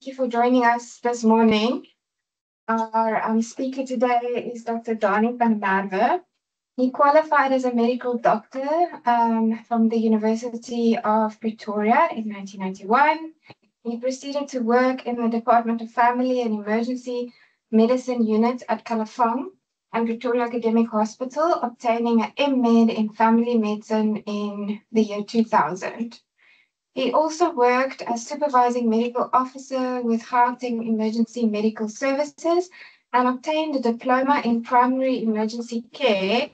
you for joining us this morning. Our speaker today is Dr. Donnie van Merwe. He qualified as a medical doctor from the University of Pretoria in 1991. He proceeded to work in the Department of Family and Emergency Medicine Unit at Kalafong and Pretoria Academic Hospital, obtaining an M.Med in Family Medicine in the year 2000. He also worked as supervising medical officer with Gauteng Emergency Medical Services and obtained a diploma in primary emergency care,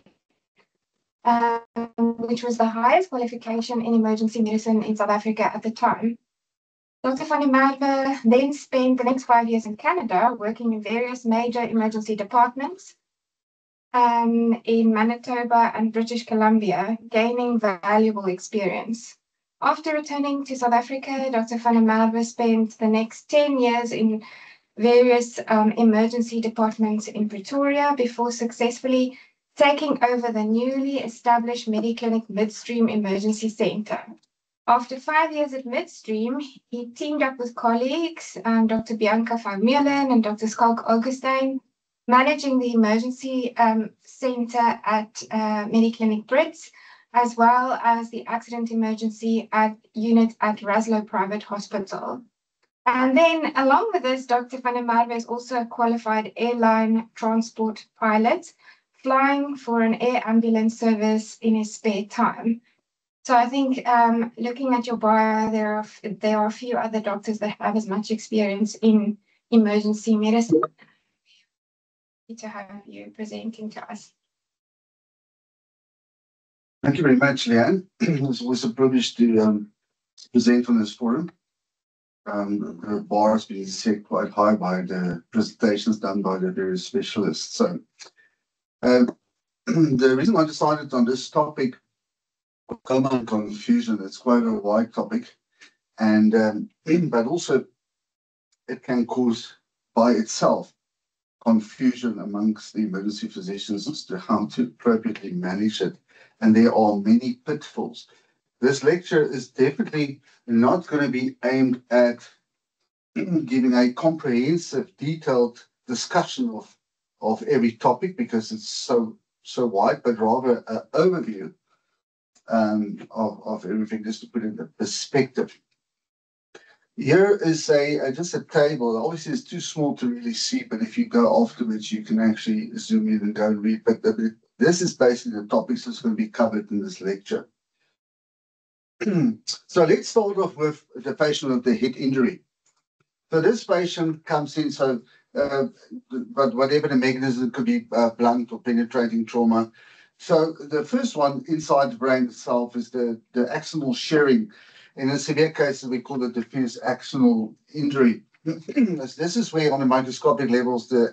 which was the highest qualification in emergency medicine in South Africa at the time. Dr. van der Merwe then spent the next 5 years in Canada working in various major emergency departments in Manitoba and British Columbia, gaining valuable experience. After returning to South Africa, Dr. van der Merwe spent the next 10 years in various emergency departments in Pretoria before successfully taking over the newly established Mediclinic Midstream Emergency Centre. After 5 years at Midstream, he teamed up with colleagues, Dr. Bianca van Meulen and Dr. Skalk Augustine, managing the emergency centre at Mediclinic Brits, as well as the accident emergency unit at Raslouw Private Hospital. And then along with this, Dr. van der Merwe is also a qualified airline transport pilot, flying for an air ambulance service in his spare time. So I think looking at your bio, there are a few other doctors that have as much experience in emergency medicine. Happy to have you presenting to us. Thank you very much, Leanne. It's always a privilege to present on this forum. The bar has been set quite high by the presentations done by the various specialists. So the reason I decided on this topic, coma and confusion, it's quite a wide topic, and but also it can cause by itself confusion amongst the emergency physicians as to how to appropriately manage it. And there are many pitfalls. This lecture is definitely not going to be aimed at giving a comprehensive, detailed discussion of every topic because it's so wide, but rather an overview of everything, just to put it in perspective. Here is just a table. Obviously, it's too small to really see, but if you go afterwards, you can actually zoom in and go and read. But this is basically the topics that's going to be covered in this lecture. So let's start off with the patient with the head injury. So this patient comes in, but whatever the mechanism, could be blunt or penetrating trauma. So the first one inside the brain itself is the axonal shearing. In a severe case, we call it diffuse axonal injury. This is where, on the microscopic levels, the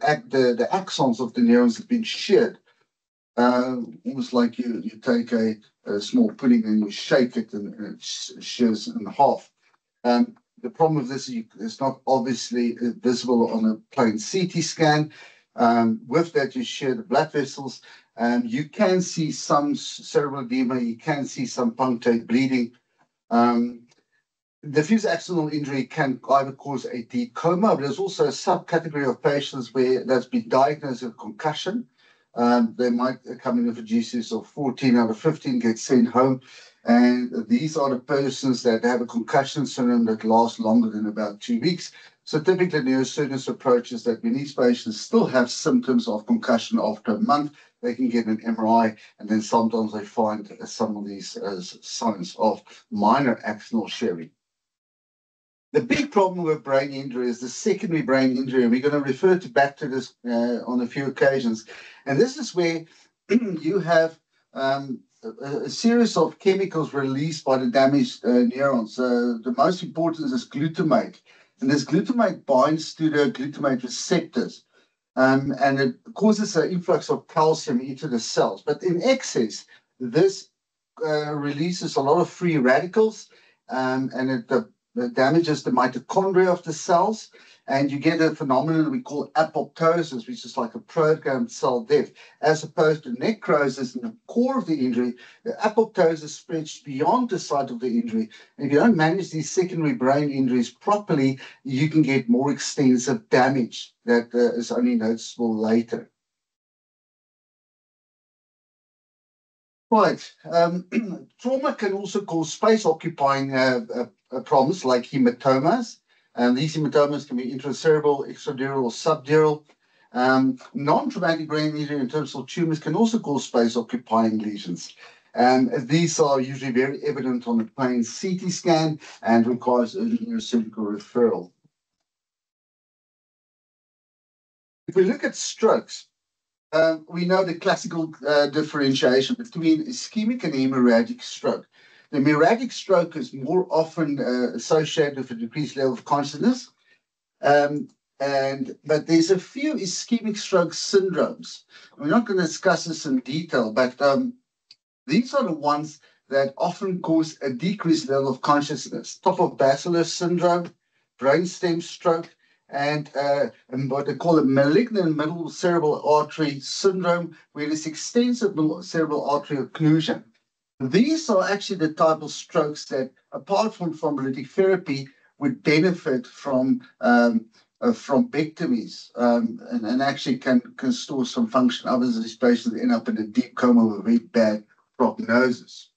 axons of the neurons have been sheared. Almost like you take a small pudding and you shake it and it shears in half. The problem with this is it's not obviously visible on a plain CT scan. With that, you shear the blood vessels. You can see some cerebral edema. You can see some punctate bleeding. Diffuse axonal injury can either cause a deep coma, but there's also a subcategory of patients where that's been diagnosed with concussion. They might come in with a GCS of 14 out of 15, get sent home. And these are the persons that have a concussion syndrome that lasts longer than about 2 weeks. So typically, neurosurgeons approaches that when these patients still have symptoms of concussion after a month, they can get an MRI, and then sometimes they find some of these signs of minor axonal shearing. The big problem with brain injury is the secondary brain injury, and we're going to refer back to this on a few occasions. And this is where you have a series of chemicals released by the damaged neurons. The most important is glutamate, and this glutamate binds to the glutamate receptors. And it causes an influx of calcium into the cells. But in excess, this releases a lot of free radicals, and damages the mitochondria of the cells, and you get a phenomenon we call apoptosis, which is like a programmed cell death, as opposed to necrosis in the core of the injury. The apoptosis spreads beyond the site of the injury. And if you don't manage these secondary brain injuries properly, you can get more extensive damage that is only noticeable later. Right. Trauma can also cause space-occupying problems like hematomas. These hematomas can be intracerebral, extradural, or subdural. Non-traumatic brain injury in terms of tumors can also cause space-occupying lesions. These are usually very evident on a plain CT scan and requires urgent neurosurgical referral. If we look at strokes, we know the classical differentiation between ischemic and hemorrhagic stroke. The hemorrhagic stroke is more often associated with a decreased level of consciousness, but there's a few ischemic stroke syndromes. We're not going to discuss this in detail, but these are the ones that often cause a decreased level of consciousness. Topov-Bacillus syndrome, brainstem stroke, and what they call a malignant middle cerebral artery syndrome, where there's extensive middle cerebral artery occlusion. These are actually the type of strokes that, apart from thrombolytic therapy, would benefit from thrombectomies and actually can restore some function. Others of these patients end up in a deep coma with a very bad prognosis.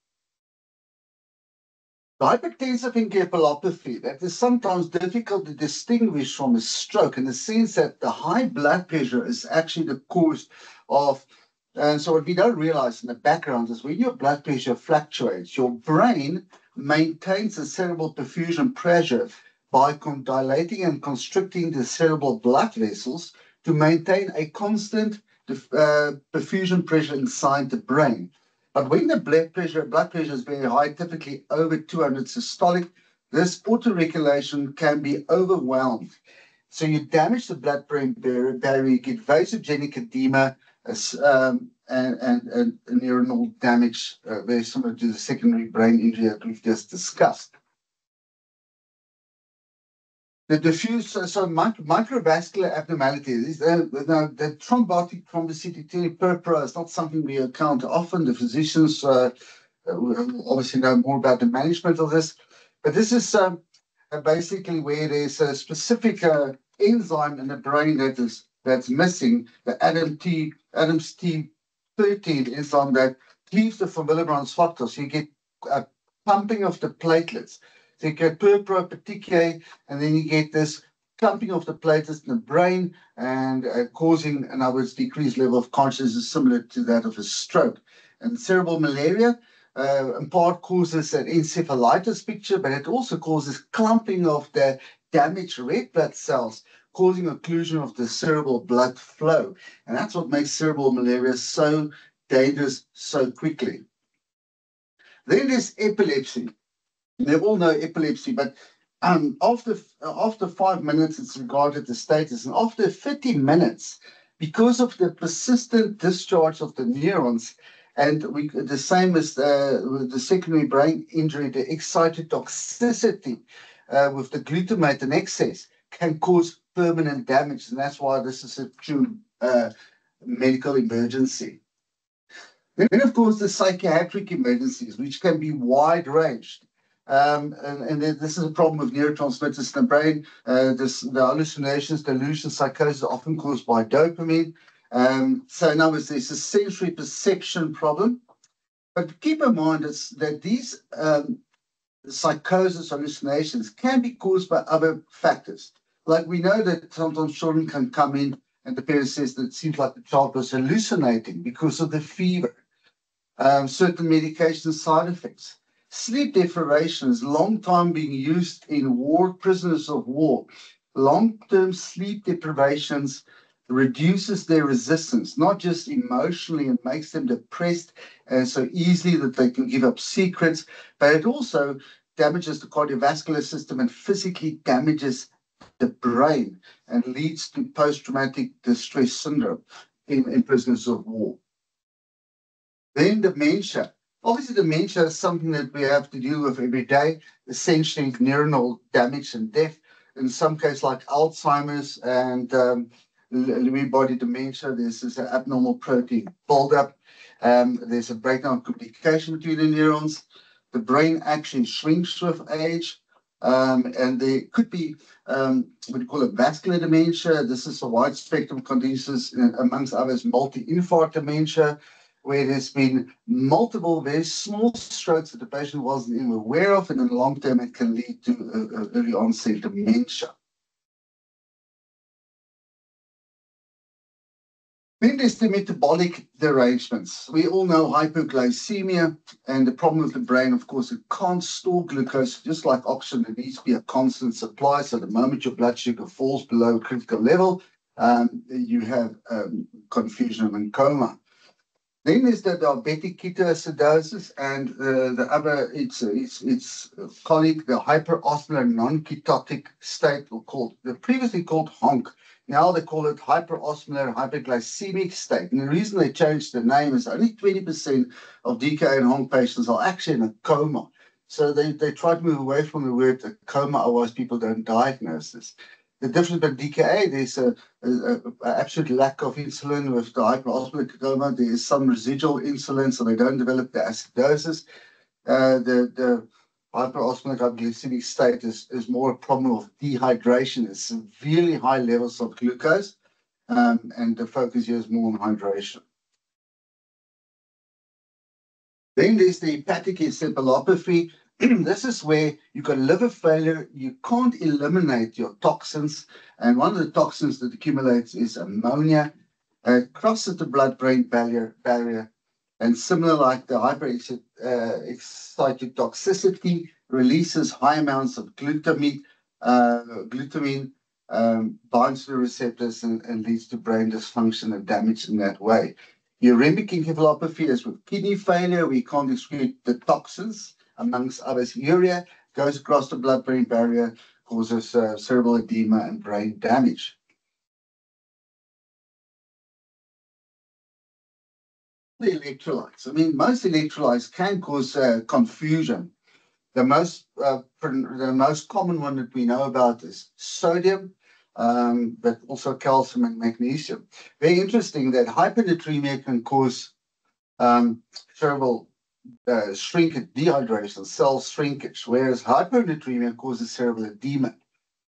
The hypertensive encephalopathy, that is sometimes difficult to distinguish from a stroke in the sense that the high blood pressure is actually the cause of. And so what we don't realize in the background is when your blood pressure fluctuates, your brain maintains a cerebral perfusion pressure by dilating and constricting the cerebral blood vessels to maintain a constant perfusion pressure inside the brain. But when the blood pressure is very high, typically over 200 systolic, this autoregulation can be overwhelmed. So you damage the blood-brain barrier, you get vasogenic edema, and neuronal damage, very similar to the secondary brain injury that we've just discussed. The diffuse, microvascular abnormalities, the thrombotic thrombocytopenia purpura is not something we encounter often. The physicians obviously know more about the management of this, but this is basically where there's a specific enzyme in the brain that's missing, the Adams T13 enzyme that cleaves the formylibran's factor. So you get a pumping of the platelets. So you get purpura petechiae, and then you get this clumping of the platelets in the brain and causing, in other words, decreased level of consciousness similar to that of a stroke. And cerebral malaria in part causes an encephalitis picture, but it also causes clumping of the damaged red blood cells, causing occlusion of the cerebral blood flow. And that's what makes cerebral malaria so dangerous so quickly. Then there's epilepsy. They all know epilepsy, but after 5 minutes, it's regarded as status. And after 30 minutes, because of the persistent discharge of the neurons, and the same as the secondary brain injury, the excitotoxicity with the glutamate in excess can cause permanent damage. And that's why this is a true medical emergency. Then, of course, the psychiatric emergencies, which can be wide-ranged. And this is a problem with neurotransmitters in the brain. The hallucinations, delusions, psychosis are often caused by dopamine. So in other words, there's a sensory perception problem. But keep in mind that these psychosis, hallucinations can be caused by other factors. Like we know that sometimes children can come in and the parent says that it seems like the child was hallucinating because of the fever, certain medication side effects. Sleep deprivation is long time being used in prisoners of war. Long-term sleep deprivations reduces their resistance, not just emotionally, and makes them depressed so easily that they can give up secrets, but it also damages the cardiovascular system and physically damages the brain and leads to post-traumatic distress syndrome in prisoners of war. Then dementia. Obviously, dementia is something that we have to deal with every day, essentially neuronal damage and death. In some cases, like Alzheimer's and Lewy body dementia, there's this abnormal protein buildup. There's a breakdown of communication between the neurons. The brain actually shrinks with age. And there could be what we call a vascular dementia. This is a wide spectrum of conditions, amongst others, multi-infarct dementia, where there's been multiple very small strokes that the patient wasn't even aware of, and in the long term, it can lead to early onset dementia. Then there's the metabolic derangements. We all know hypoglycemia, and the problem with the brain, of course, it can't store glucose. Just like oxygen, it needs to be a constant supply. So the moment your blood sugar falls below a critical level, you have confusion and coma. Then there's the diabetic ketoacidosis, and the other, its colleague, the hyperosmolar non-ketotic state, previously called HONC. Now they call it hyperosmolar hyperglycemic state. And the reason they changed the name is only 20% of DKA and HONC patients are actually in a coma. So they try to move away from the word coma, otherwise people don't diagnose this. The difference with DKA, there's an absolute lack of insulin. With the hyperosmolar coma, there is some residual insulin, so they don't develop the acidosis. The hyperosmolar hypoglycemic state is more a problem of dehydration. It's severely high levels of glucose, and the focus here is more on hydration. Then there's the hepatic encephalopathy. This is where you've got liver failure. You can't eliminate your toxins. And one of the toxins that accumulates is ammonia. It crosses the blood-brain barrier. And similar like the hyperexcited toxicity, releases high amounts of glutamine, binds to the receptors and leads to brain dysfunction and damage in that way. Uremic encephalopathy is with kidney failure. We can't excrete the toxins, amongst others. Urea goes across the blood-brain barrier, causes cerebral edema and brain damage. The electrolytes. I mean, most electrolytes can cause confusion. The most common one that we know about is sodium, but also calcium and magnesium. Very interesting that hypernatremia can cause cerebral shrinkage, dehydration, cell shrinkage, whereas hyponatremia causes cerebral edema.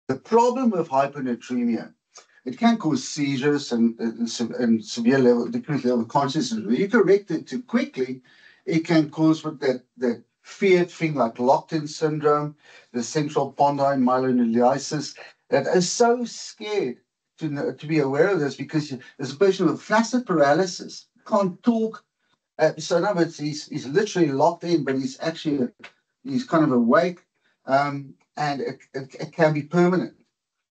The problem with hyponatremia, it can cause seizures and severe decreased level of consciousness. When you correct it too quickly, it can cause what that feared thing like locked-in syndrome, the central pontine myelonucleosis, that is so scared to be aware of this, because there's a patient with flaccid paralysis, can't talk. So in other words, he's literally locked in, but he's kind of awake, and it can be permanent.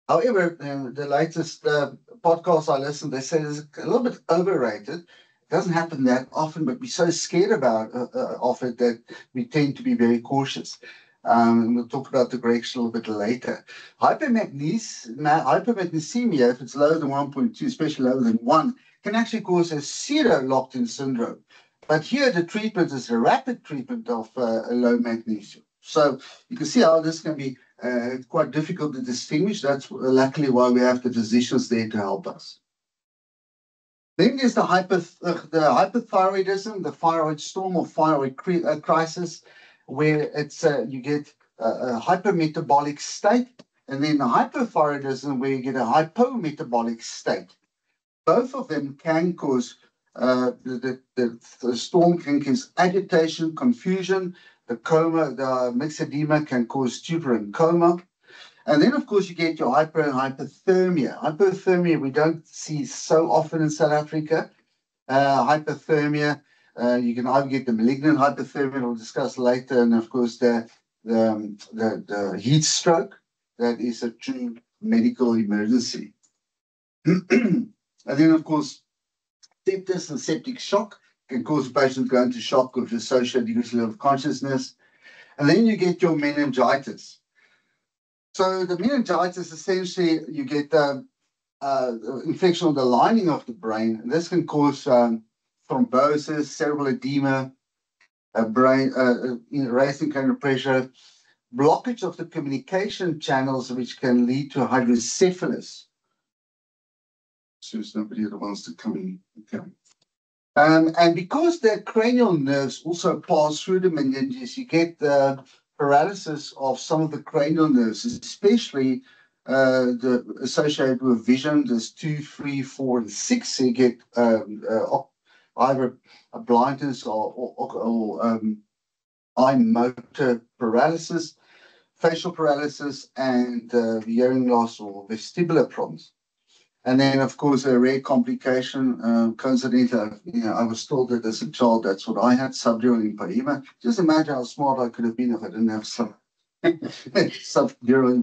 However, the latest podcast I listened, they say it's a little bit overrated. It doesn't happen that often, but we're so scared of it that we tend to be very cautious. And we'll talk about the correction a little bit later. Hypomagnesemia, if it's lower than 1.2, especially lower than 1, can actually cause a pseudo locked-in syndrome. But here the treatment is a rapid treatment of low magnesium. So you can see how this can be quite difficult to distinguish. That's luckily why we have the physicians there to help us. Then there's the hypothyroidism, the thyroid storm or thyroid crisis, where it's you get a hypermetabolic state, and then the hypothyroidism where you get a hypometabolic state. Both of them can cause the storm can cause agitation, confusion. The coma, the mixed edema can cause stupor and coma. And then, of course, you get your hyper and hypothermia. Hypothermia we don't see so often in South Africa. Hypothermia, you can either get the malignant hypothermia, we'll discuss later, and of course the heat stroke. That is a true medical emergency. And then, of course, sepsis and septic shock can cause a patient to go into shock with associated decreased level of consciousness. And then you get your meningitis. So the meningitis, essentially, you get infection of the lining of the brain. And this can cause thrombosis, cerebral edema, raising cranial pressure, blockage of the communication channels, which can lead to hydrocephalus. So there's nobody that wants to come in. Okay. And because the cranial nerves also pass through the meninges, you get the paralysis of some of the cranial nerves, especially associated with vision. There's 2, 3, 4, and 6. So you get either a blindness or eye motor paralysis, facial paralysis, and hearing loss or vestibular problems. And then, of course, a rare complication, coincidentally, I was told that as a child, that's what I had, subdural empyema. Just imagine how smart I could have been if I didn't have subdural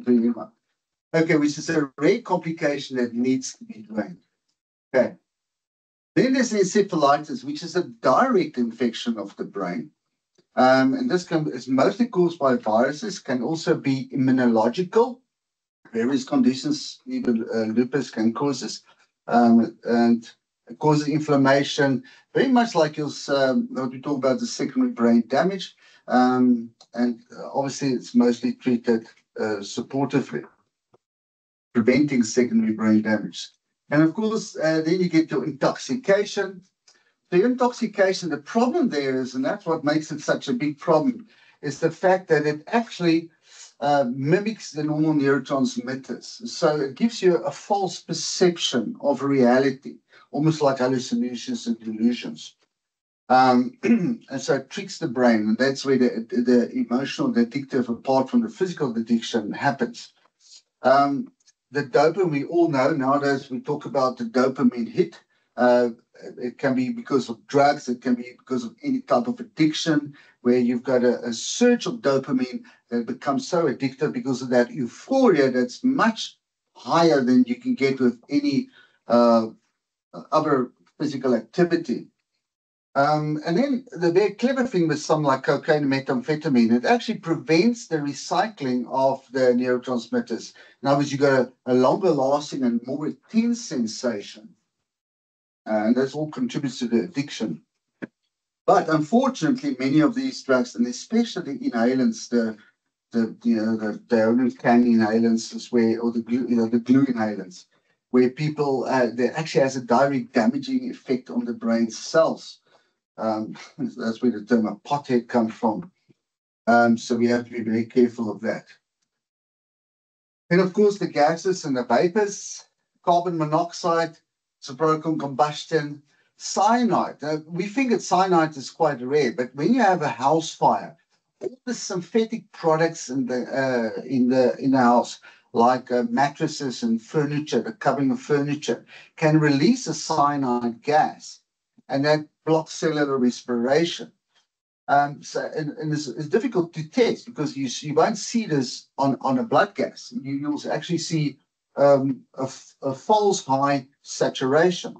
empyema. Okay, which is a rare complication that needs to be drained. Okay. Then there's encephalitis, which is a direct infection of the brain. And this is mostly caused by viruses, can also be immunological. Various conditions, even lupus can cause this, and causes inflammation, very much like what we talk about the secondary brain damage. And obviously, it's mostly treated supportively, preventing secondary brain damage. And of course, then you get your intoxication. The intoxication, the problem there is, and that's what makes it such a big problem, is the fact that it actually mimics the normal neurotransmitters. So it gives you a false perception of reality, almost like hallucinations and delusions. And so it tricks the brain, and that's where the emotional addictive, apart from the physical addiction, happens. The dopamine, we all know nowadays, we talk about the dopamine hit. It can be because of drugs, it can be because of any type of addiction, where you've got a surge of dopamine that becomes so addictive because of that euphoria that's much higher than you can get with any other physical activity. And then the very clever thing with something like cocaine and methamphetamine, it actually prevents the recycling of the neurotransmitters. In other words, you got a longer lasting and more intense sensation. And that's all contributes to the addiction. But unfortunately, many of these drugs, and especially the inhalants, the can inhalants, is where, or the glue inhalants, where people that actually has a direct damaging effect on the brain cells. That's where the term a pothead comes from. So we have to be very careful of that. And of course, the gases and the vapors, carbon monoxide, supercritical combustion, cyanide. We think that cyanide is quite rare, but when you have a house fire, all the synthetic products in the house, like mattresses and furniture, the covering of furniture, can release a cyanide gas, and that blocks cellular respiration. And it's difficult to test because you won't see this on a blood gas. You'll actually see a false high saturation.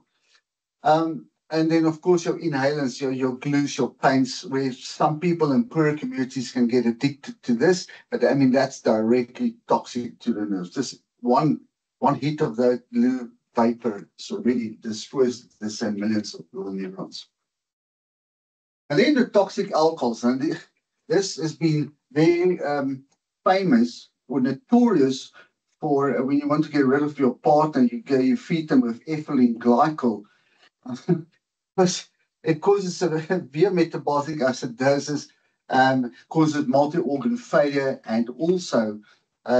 And then, of course, your inhalants, your glues, your paints, where some people in poorer communities can get addicted to this. But I mean, that's directly toxic to the nerves. Just one hit of that glue vapor already destroys the millions of little neurons. And then the toxic alcohols. And this has been very famous or notorious for when you want to get rid of your partner, you feed them with ethylene glycol. But it causes severe metabolic acidosis, causes multi-organ failure, and also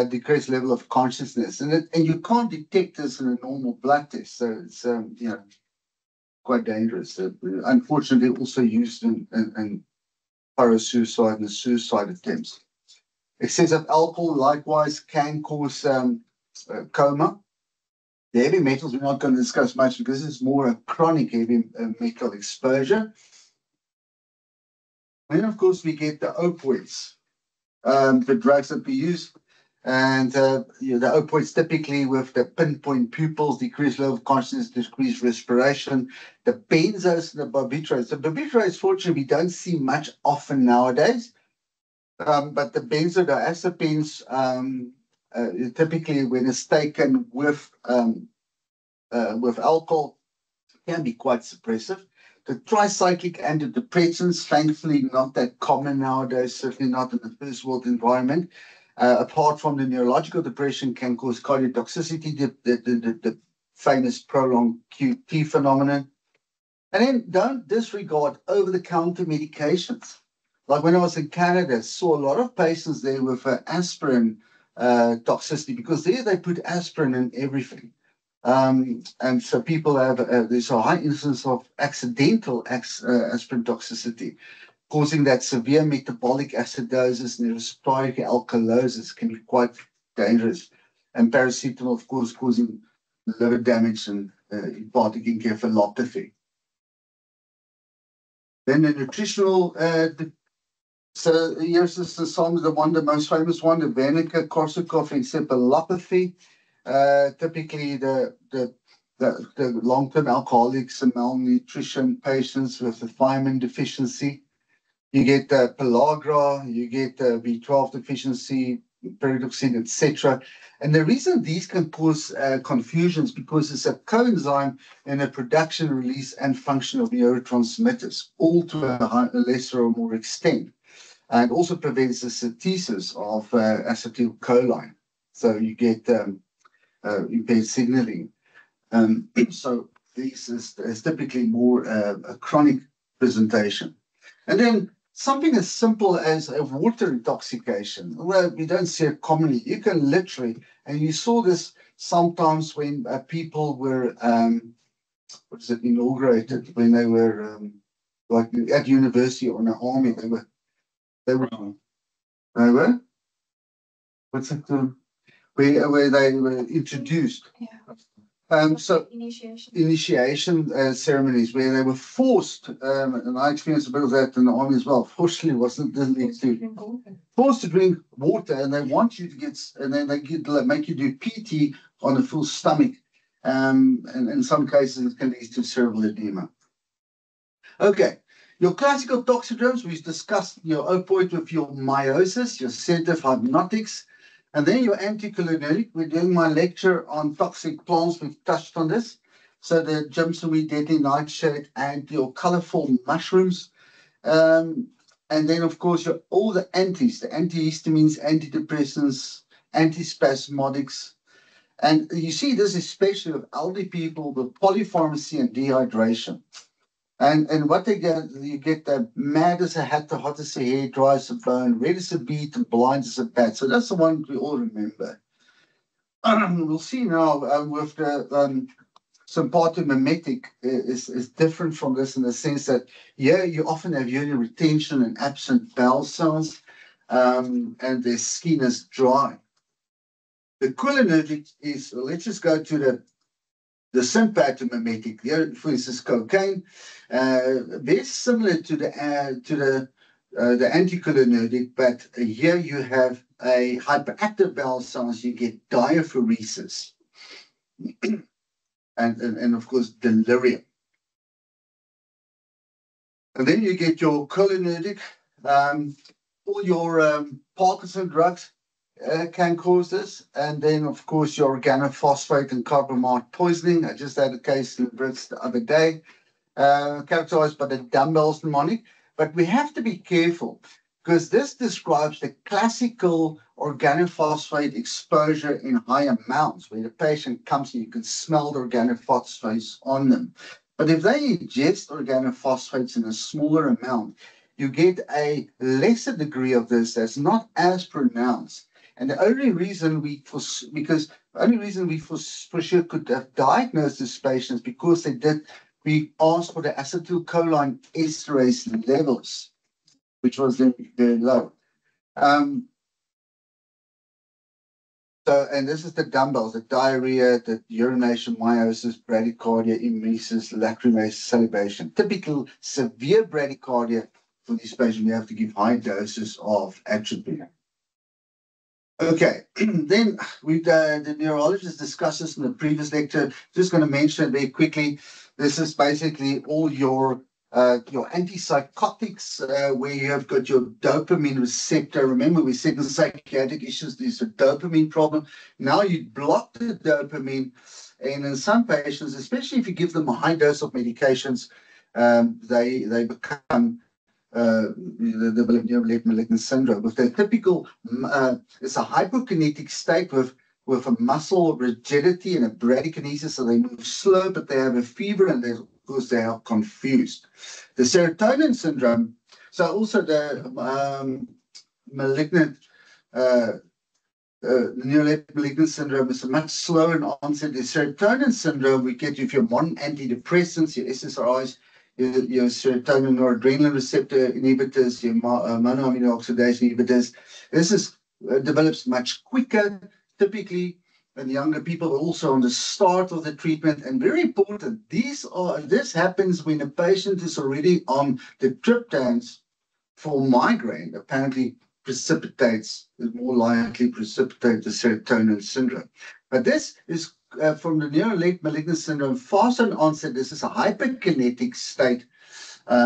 decreased level of consciousness. And you can't detect this in a normal blood test, so it's quite dangerous. Unfortunately, also used in parasuicide and suicide attempts. Excessive alcohol likewise can cause coma. The heavy metals we're not going to discuss much because it's more a chronic heavy metal exposure. And then, of course, we get the opioids, the drugs that we use. And the opioids typically with the pinpoint pupils, decreased level of consciousness, decreased respiration, the benzos and the barbiturates. The barbiturates, fortunately, we don't see much often nowadays. But the benzodiazepines, typically when it's taken with alcohol, can be quite suppressive. The tricyclic antidepressants, thankfully not that common nowadays, certainly not in the first world environment. Apart from the neurological depression, can cause cardiotoxicity, the famous prolonged QT phenomenon. And then don't disregard over-the-counter medications. Like when I was in Canada, saw a lot of patients there with aspirin toxicity, because there they put aspirin in everything. And so people have, there's a high incidence of accidental aspirin toxicity, causing that severe metabolic acidosis and respiratory alkalosis can be quite dangerous. And paracetamol, of course, causing liver damage and hepatic encephalopathy. Then the nutritional, so here's the song, the most famous one, the Wernicke-Korsakoff encephalopathy. Typically the long-term alcoholics and malnutrition patients with a thiamine deficiency. You get pellagra, you get B12 deficiency, pyridoxine, etc. And the reason these can cause confusions because it's a coenzyme in the production, release, and function of neurotransmitters, all to a lesser or more extent, and also prevents the synthesis of acetylcholine. So you get impaired signaling. So this is typically more a chronic presentation. And then something as simple as a water intoxication. Well, we don't see it commonly. You can literally, and you saw this sometimes when people were, inaugurated, when they were like at university or in the army, they were, what's it called? Where they were introduced. Yeah. So initiation ceremonies where they were forced, and I experienced a bit of that in the army as well. Fortunately, didn't lead to forced to drink water, and they want you to get, and then they make you do PT on a full stomach, and in some cases it can lead to cerebral edema. Okay, your classical toxidromes, we've discussed your opioid with your meiosis, your sedative hypnotics. And then your anticholinergic, we're doing my lecture on toxic plants, we've touched on this. So the jimsonweed, deadly nightshade, and your colorful mushrooms. And then, of course, all the antis, the antihistamines, antidepressants, antispasmodics. And you see this especially with elderly people with polypharmacy and dehydration. And what they get, you get the mad as a hat, the hot as a hair, dry as a bone, red as a beet, and blind as a bat. So that's the one we all remember. We'll see now with the sympathomimetic is different from this in the sense that, yeah, you often have urinary retention and absent bowel sounds, and their skin is dry. The cholinergic is, let's just go to the sympathomimetic, for instance, cocaine, very similar to the anticholinergic, but here you have a hyperactive bowel sounds, you get diaphoresis, and of course delirium. And then you get your cholinergic, all your Parkinson drugs can cause this, and then of course your organophosphate and carbamide poisoning. I just had a case in Brits the other day, characterized by the dumbbells mnemonic. But we have to be careful because this describes the classical organophosphate exposure in high amounts, where the patient comes and you can smell the organophosphates on them. But if they ingest organophosphates in a smaller amount, you get a lesser degree of this that's not as pronounced. And the only reason we for sure could have diagnosed this patients because we asked for the acetylcholine esterase levels, which was very low. So, and this is the dumbbells, the diarrhea, the urination, meiosis, bradycardia, emesis, lacrimasis, salivation. Typical severe bradycardia for these patients, we have to give high doses of atropine. Okay, then the neurologist discussed this in the previous lecture. Just going to mention it very quickly. This is basically all your antipsychotics, where you have got your dopamine receptor. Remember, we said in psychiatric issues, there's a dopamine problem. Now you block the dopamine, and in some patients, especially if you give them a high dose of medications, they become the malignant syndrome. With the typical, it's a hypokinetic state with a muscle rigidity and a bradykinesis, so they move slow, but they have a fever, and of course they are confused. The serotonin syndrome, so also the malignant neurolaptic malignant syndrome is a much slower in onset. The serotonin syndrome we get if you're on antidepressants, your SSRIs, your serotonin or adrenaline receptor inhibitors, your monoamine oxidase inhibitors. This develops much quicker, typically in younger people, but also on the start of the treatment. And very important, this happens when a patient is already on the triptans for migraine. Apparently, is more likely precipitate the serotonin syndrome. But this is from the neurolaptic malignant syndrome, fast on onset. This is a hyperkinetic state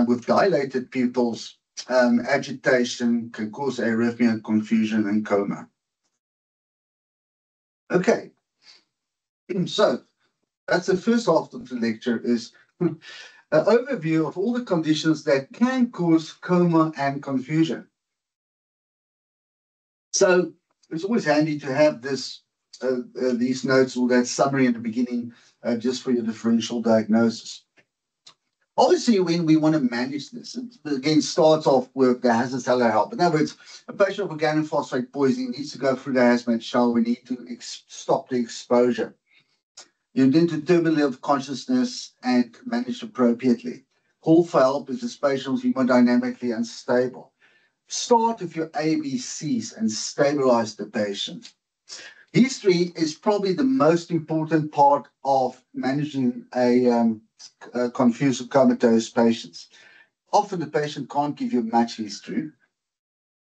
with dilated pupils, agitation, can cause arrhythmia, confusion, and coma. Okay, so that's the first half of the lecture, is an overview of all the conditions that can cause coma and confusion. So it's always handy to have these notes or that summary in the beginning, just for your differential diagnosis. Obviously, when we want to manage this, it again starts off with the hazardous telehealth. In other words, a patient with organophosphate poisoning needs to go through the hazmat shower. We need to stop the exposure. You need to determine the level of consciousness and manage appropriately. Call for help if this patient is hemodynamically unstable. Start with your ABCs and stabilize the patient. History is probably the most important part of managing a confused or comatose patients. Often the patient can't give you much history.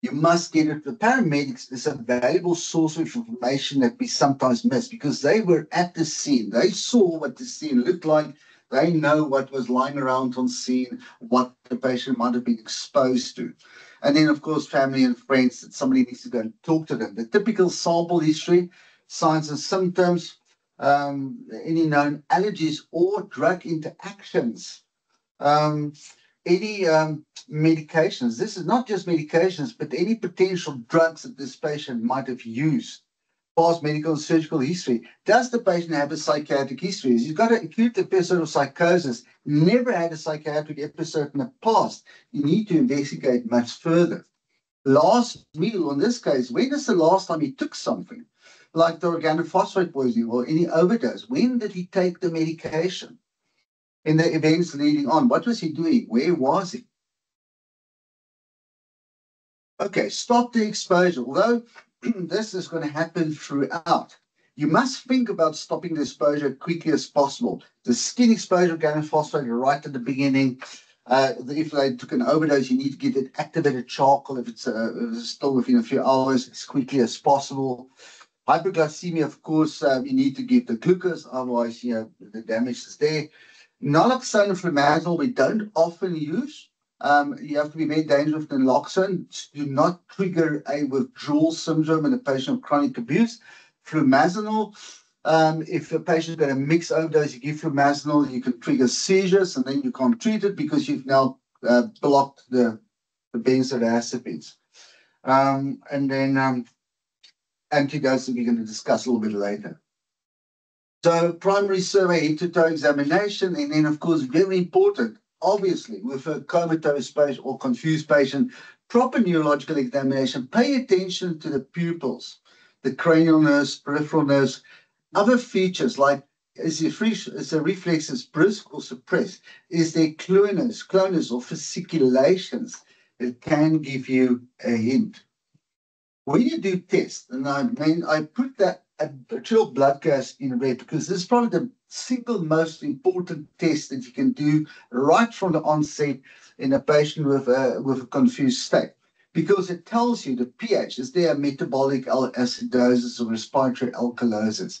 You must get it. The paramedics is a valuable source of information that we sometimes miss because they were at the scene. They saw what the scene looked like. They know what was lying around on scene, what the patient might have been exposed to. And then, of course, family and friends, that somebody needs to go and talk to them. The typical sample history, signs and symptoms, any known allergies or drug interactions, any medications. This is not just medications, but any potential drugs that this patient might have used. Past medical and surgical history. Does the patient have a psychiatric history? Has he got an acute episode of psychosis, never had a psychiatric episode in the past? You need to investigate much further. Last meal, in this case, when is the last time he took something? Like the organophosphate poisoning or any overdose. When did he take the medication? In the events leading on, what was he doing? Where was he? Okay, stop the exposure. Although this is going to happen throughout, you must think about stopping the exposure as quickly as possible. The skin exposure, organophosphate, right at the beginning. If they took an overdose, you need to get it activated charcoal if it's still within a few hours, as quickly as possible. Hypoglycemia, of course, you need to give the glucose, otherwise, the damage is there. Naloxone and flumazenol we don't often use. You have to be very dangerous with naloxone. Do not trigger a withdrawal syndrome in a patient with chronic abuse. Flumazenol, if a patient is going to mix overdose, you give flumazenol, you can trigger seizures, and then you can't treat it because you've now blocked the benzodiazepines. And then antidotes that we're going to discuss a little bit later. So primary survey, head-to-toe examination, and then, of course, very important, obviously, with a comatose patient or confused patient, proper neurological examination. Pay attention to the pupils, the cranial nerves, peripheral nerves, other features like is the reflexes brisk or suppressed? Is there clonus or fasciculations? It can give you a hint. When you do tests, and I put that arterial blood gas in red because this is probably the single most important test that you can do right from the onset in a patient with a confused state, because it tells you the pH. Is there a metabolic acidosis or respiratory alkalosis?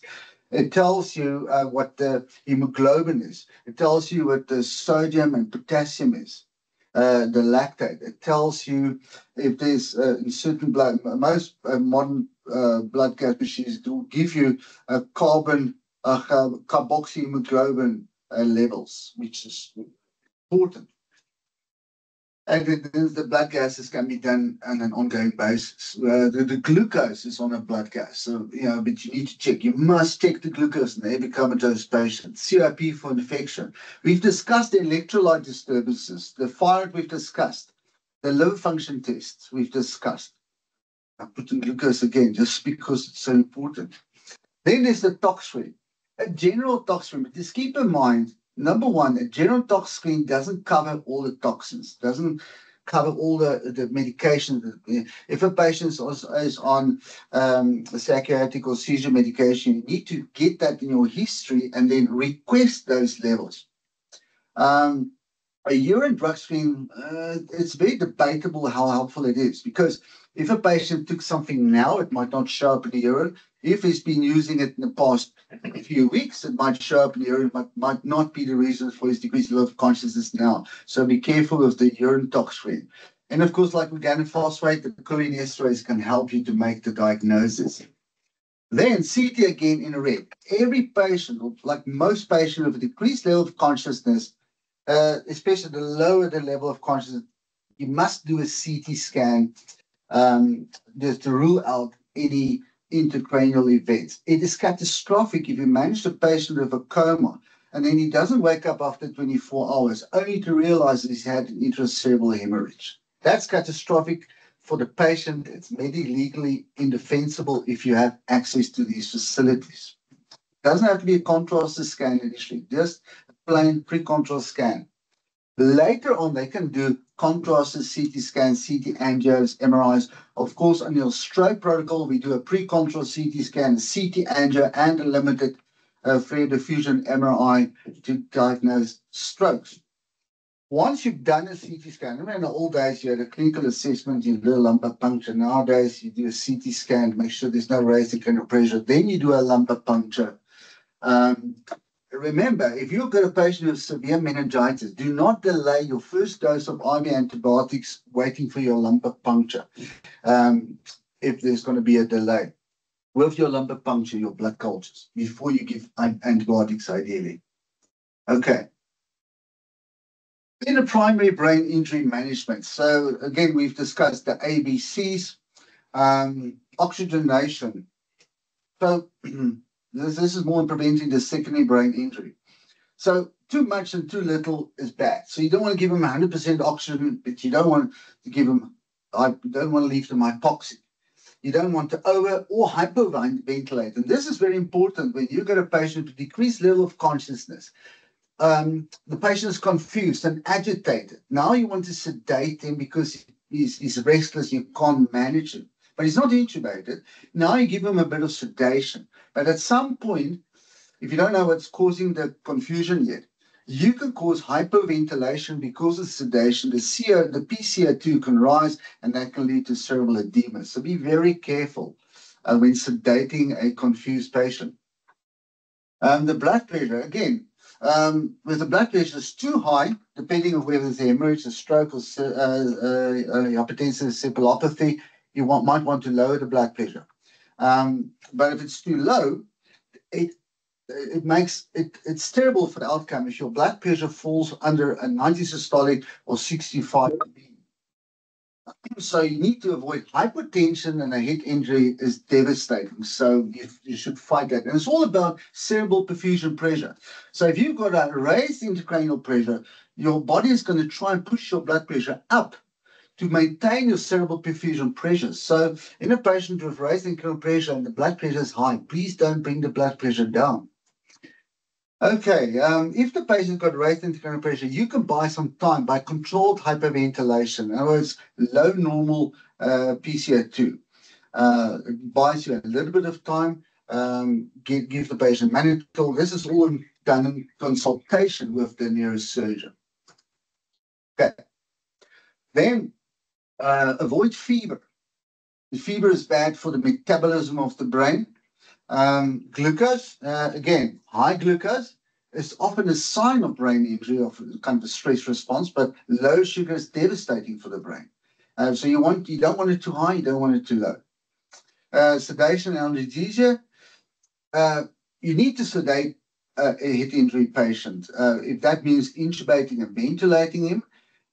It tells you what the hemoglobin is. It tells you what the sodium and potassium is. The lactate. It tells you if there's in certain blood, most modern blood gas machines will give you carboxyhemoglobin levels, which is important. And then the blood gases can be done on an ongoing basis. The glucose is on a blood gas, so but you need to check. You must check the glucose in every comatose patient. CRP for infection. We've discussed the electrolyte disturbances. The thyroid we've discussed. The liver function tests we've discussed. I put in glucose again just because it's so important. Then there's the tox screen. A general tox screen, but just keep in mind, number one, a general tox screen doesn't cover all the toxins, doesn't cover all the medication. If a patient is on psychiatric or seizure medication, you need to get that in your history and then request those levels. A urine drug screen, it's very debatable how helpful it is, because if a patient took something now, it might not show up in the urine. If he's been using it in the past few weeks, it might show up in the urine, but might not be the reason for his decreased level of consciousness now. So be careful of the urine tox screen. And of course, like organophosphate, the cholinesterase can help you to make the diagnosis. Then CT again in red. Every patient, like most patients with a decreased level of consciousness, especially the lower the level of consciousness, you must do a CT scan just to rule out any intracranial events. It is catastrophic if you manage a patient with a coma and then he doesn't wake up after 24 hours, only to realize that he's had an intracerebral hemorrhage. That's catastrophic for the patient. It's legally indefensible if you have access to these facilities. It doesn't have to be a contrast scan initially, just a plain pre-contrast scan. Later on, they can do contrasted CT scans, CT angios, MRIs. Of course, on your stroke protocol, we do a pre-contrast CT scan, CT angio, and a limited Fourier diffusion MRI to diagnose strokes. Once you've done a CT scan, remember in the old days, you had a clinical assessment, you do a lumbar puncture. Nowadays, you do a CT scan to make sure there's no raised intracranial pressure. Then you do a lumbar puncture. Remember, if you've got a patient with severe meningitis, do not delay your first dose of IV antibiotics waiting for your lumbar puncture if there's going to be a delay. With your lumbar puncture, your blood cultures, before you give antibiotics, ideally. Okay. Then the primary brain injury management. So again, we've discussed the ABCs, oxygenation. So this is more in preventing the secondary brain injury. So too much and too little is bad. So you don't want to give them 100% oxygen, but you don't want to give them, you don't want to leave them hypoxic. You don't want to over or hyperventilate. And this is very important when you get a patient with decreased level of consciousness. The patient is confused and agitated. Now you want to sedate him because he's restless, you can't manage him. But he's not intubated. Now you give him a bit of sedation. But at some point, if you don't know what's causing the confusion yet, you can cause hyperventilation because of sedation. The PCO2 can rise, and that can lead to cerebral edema. So be very careful when sedating a confused patient. The blood pressure, again, with the blood pressure is too high, depending on whether it's a hemorrhage, a stroke, or hypertensive encephalopathy, you might want to lower the blood pressure. But if it's too low, it's terrible for the outcome if your blood pressure falls under a 90 systolic or 65. So you need to avoid hypertension, and a head injury is devastating. So you should fight that. And it's all about cerebral perfusion pressure. So if you've got a raised intracranial pressure, your body is going to try and push your blood pressure up to maintain your cerebral perfusion pressure. So in a patient with raised intracranial pressure and the blood pressure is high, please don't bring the blood pressure down. Okay, if the patient's got raised intracranial pressure, you can buy some time by controlled hyperventilation. In other words, low normal PCO2. It buys you a little bit of time, give the patient mannitol. This is all done in consultation with the neurosurgeon. Okay. Then avoid fever. The fever is bad for the metabolism of the brain. Glucose, again, high glucose is often a sign of brain injury, of kind of a stress response, but low sugar is devastating for the brain. So you don't want it too high, you don't want it too low. Sedation and analgesia, you need to sedate a head injury patient. If that means intubating and ventilating him,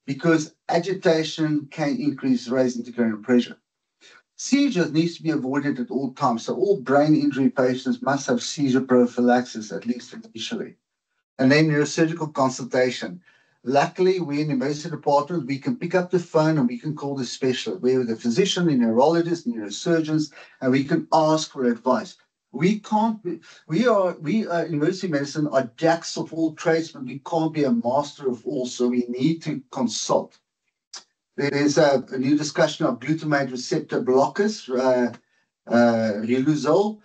because agitation can increase raised intracranial pressure. Seizures needs to be avoided at all times. So all brain injury patients must have seizure prophylaxis, at least initially. And then neurosurgical consultation. Luckily, we in the emergency department, we can pick up the phone and we can call the specialist. We're the physician, the neurologist, neurosurgeons, and we can ask for advice. We can't be, we are emergency medicine are jacks of all trades, but we can't be a master of all. So we need to consult. There's a new discussion of glutamate receptor blockers, Riluzole,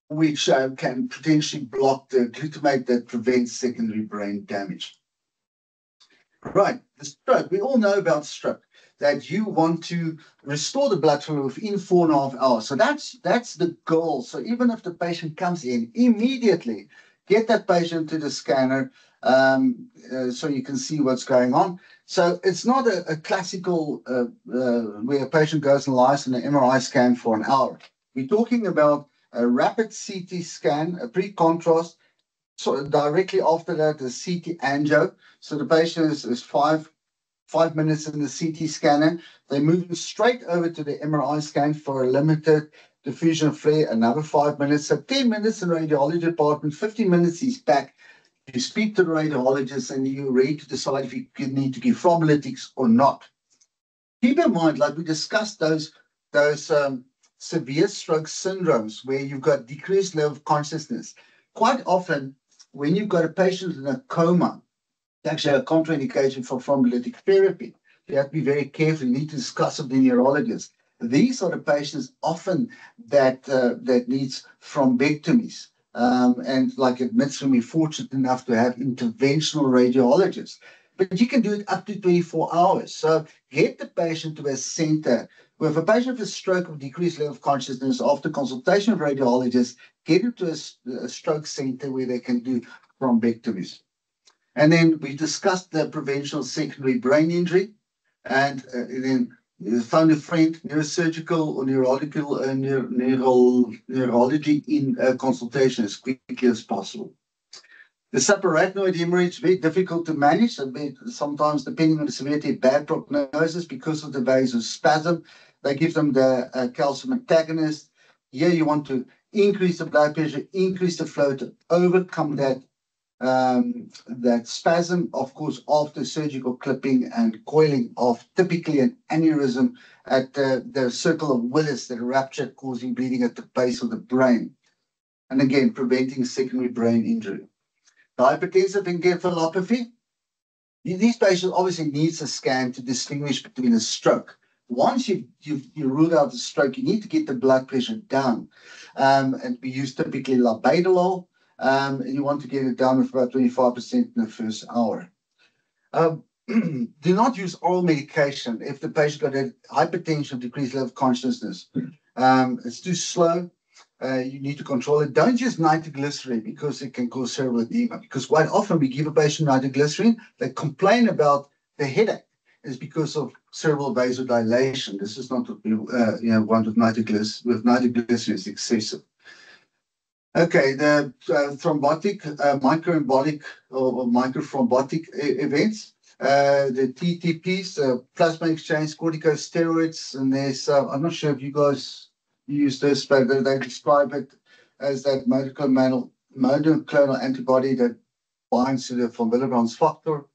which can potentially block the glutamate that prevents secondary brain damage. Right, the stroke. We all know about stroke, that you want to restore the blood flow within 4.5 hours. So that's the goal. So even if the patient comes in, immediately get that patient to the scanner so you can see what's going on. So it's not a classical where a patient goes and lies in an MRI scan for an hour. We're talking about a rapid CT scan, a pre-contrast. So directly after that, the CT angio. So the patient is five minutes in the CT scanner. They're moving straight over to the MRI scan for a limited diffusion flare, another 5 minutes. So 10 minutes in the radiology department, 15 minutes he's back. You speak to the radiologist and you're ready to decide if you need to give thrombolytics or not. Keep in mind, like we discussed, those severe stroke syndromes where you've got decreased level of consciousness. Quite often, when you've got a patient in a coma, it's actually a contraindication for thrombolytic therapy. You have to be very careful. You need to discuss with the neurologist. These are the patients often that needs thrombectomies. And like at Mitzvah, we're fortunate enough to have interventional radiologists. But you can do it up to 24 hours. So get the patient to a center. With a patient with a stroke of decreased level of consciousness, after consultation with radiologists, get them to a stroke center where they can do thrombectomies. And then we discussed the prevention of secondary brain injury. And then phone a friend, neurosurgical or neurology in consultation as quickly as possible. The subarachnoid hemorrhage, very difficult to manage, sometimes depending on the severity, bad prognosis because of the vasospasm. They give them the calcium antagonist. Here you want to increase the blood pressure, increase the flow to overcome that spasm, of course, after surgical clipping and coiling of typically an aneurysm at the circle of Willis, that rupture causing bleeding at the base of the brain. And again, preventing secondary brain injury. The hypertensive encephalopathy. These patients obviously needs a scan to distinguish between a stroke. Once you ruled out the stroke, you need to get the blood pressure down. And we use typically labetalol. And you want to get it down with about 25% in the first hour. Do not use oral medication if the patient got a hypertension, decreased level of consciousness. It's too slow. You need to control it. Don't use nitroglycerin because it can cause cerebral edema. Because quite often we give a patient nitroglycerin, they complain about the headache. It's because of cerebral vasodilation. This is not what we want with nitroglycerin. With nitroglycerin, it's excessive. Okay, the thrombotic, microembolic or microthrombotic events, the TTPs, plasma exchange, corticosteroids, and there's, I'm not sure if you guys use this, but they describe it as that monoclonal antibody that binds to the von Willebrand's factor.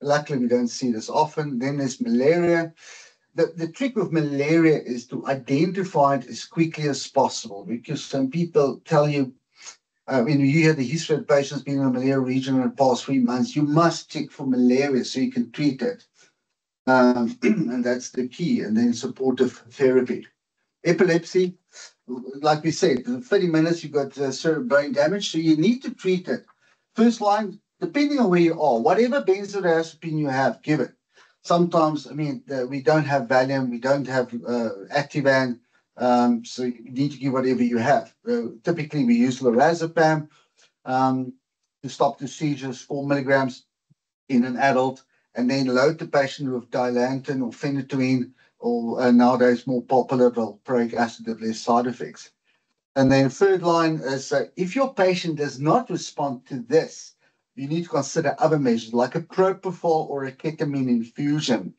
Luckily, we don't see this often. Then there's malaria. The trick with malaria is to identify it as quickly as possible, because some people tell you, when you hear the history of patients being in the malaria region in the past 3 months, you must check for malaria so you can treat it. And that's the key. And then supportive therapy. Epilepsy, like we said, in 30 minutes, you've got cerebral brain damage, so you need to treat it. First line, depending on where you are, whatever benzodiazepine you have, give it. Sometimes, we don't have Valium, we don't have Ativan, so you need to give whatever you have. Typically, we use lorazepam to stop the seizures, 4 milligrams in an adult, and then load the patient with Dilantin or phenytoin, or nowadays more popular, valproic acid, with less side effects. And then third line is if your patient does not respond to this, you need to consider other measures like a propofol or a ketamine infusion.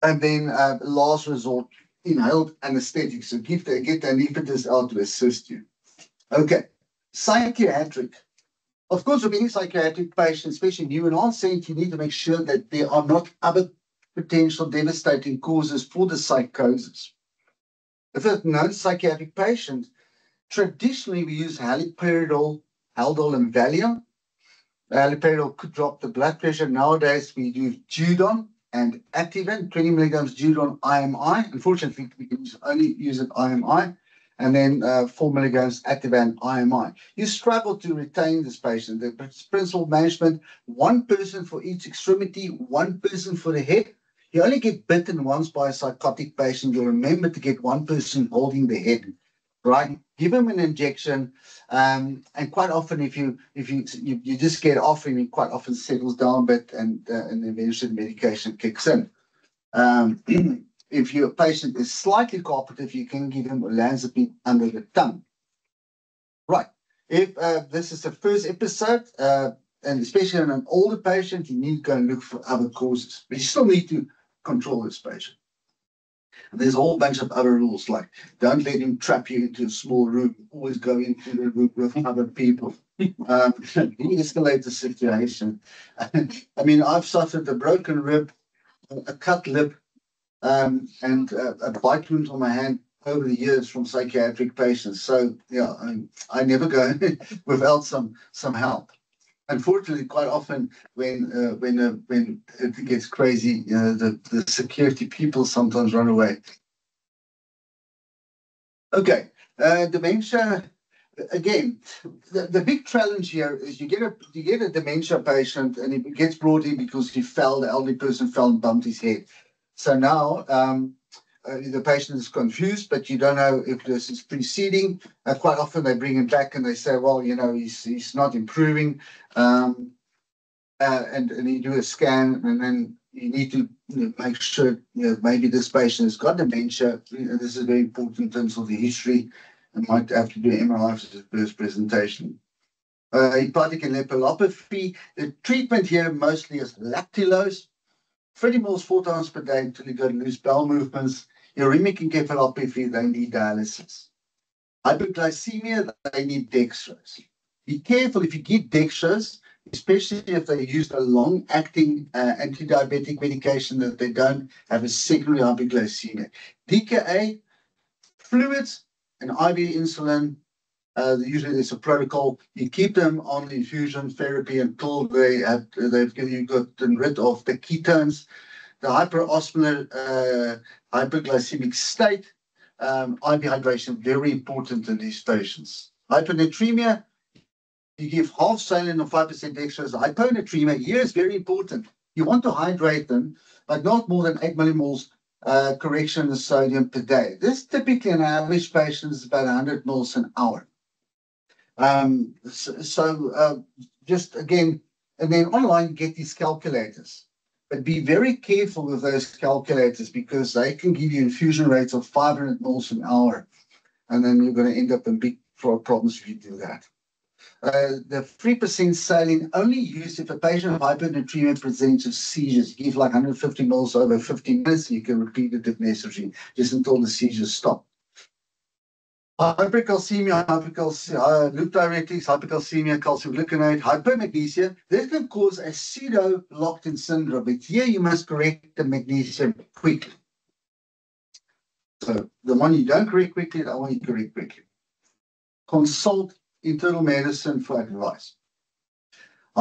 And then last resort, inhaled anesthetic. So get the anesthetist out to assist you. Okay, psychiatric. Of course, with any psychiatric patient, especially new and onset, you need to make sure that there are not other potential devastating causes for the psychosis. If it's a known psychiatric patient, traditionally we use haloperidol, Haldol, and Valium. Haloperidol could drop the blood pressure. Nowadays we do Judon and Ativan, 20 milligrams Judon IMI. Unfortunately, we can only use it IMI. And then 4 milligrams Ativan IMI. You struggle to retain this patient. The principal management, one person for each extremity, one person for the head. You only get bitten once by a psychotic patient. You'll remember to get one person holding the head, right? Give him an injection, and quite often, if you just get off him, he quite often settles down a bit, and eventually the medication kicks in. If your patient is slightly cooperative, you can give him olanzapine under the tongue. Right. If this is the first episode, and especially in an older patient, you need to go and look for other causes. But you still need to control this patient. And there's a whole bunch of other rules, like don't let him trap you into a small room. Always go into the room with other people. De-escalate the situation. I mean, I've suffered a broken rib, a cut lip, and a bite wound on my hand over the years from psychiatric patients. So yeah, I never go without some help. Unfortunately, quite often when it gets crazy, the security people sometimes run away. Okay, dementia. Again, the big challenge here is you get a dementia patient and he gets brought in because he fell, the elderly person fell and bumped his head. So now the patient is confused, but you don't know if this is preceding. Quite often they bring him back and they say, well, he's not improving. And you do a scan, and then you need to make sure maybe this patient has got dementia. This is very important in terms of the history. And might have to do MRI for the first presentation. Hepatic encephalopathy. The treatment here mostly is lactulose. 30 mils 4 times per day until you got loose bowel movements. Uremic encephalopathy, they need dialysis. Hyperglycemia, they need dextrose. Be careful if you give dextrose, especially if they use a long-acting anti-diabetic medication, that they don't have a secondary hyperglycemia. DKA, fluids, and IV insulin. Usually there's a protocol. You keep them on infusion therapy until they've gotten rid of the ketones. The hyperosmolar hyperglycemic state, IV hydration, very important in these patients. Hyponatremia, you give half saline or 5% dextrose. Hyponatremia, here is very important. You want to hydrate them, but not more than 8 millimoles correction of sodium per day. This typically in an average patient is about 100 mils an hour. Just again, and then online get these calculators, but be very careful with those calculators because they can give you infusion rates of 500 mils an hour, and then you're going to end up in big problems if you do that. The 3% saline only used if a patient with hyponatremia presents with seizures. You give like 150 mils over 15 minutes, you can repeat it if necessary, just until the seizures stop. Hypercalcemia, loop diuretics, hypercalcemia, calcium gluconate, hypomagnesia. This can cause a pseudo-locked-in syndrome, but here you must correct the magnesium quickly. So the one you don't correct quickly, the one you correct quickly. Consult internal medicine for advice.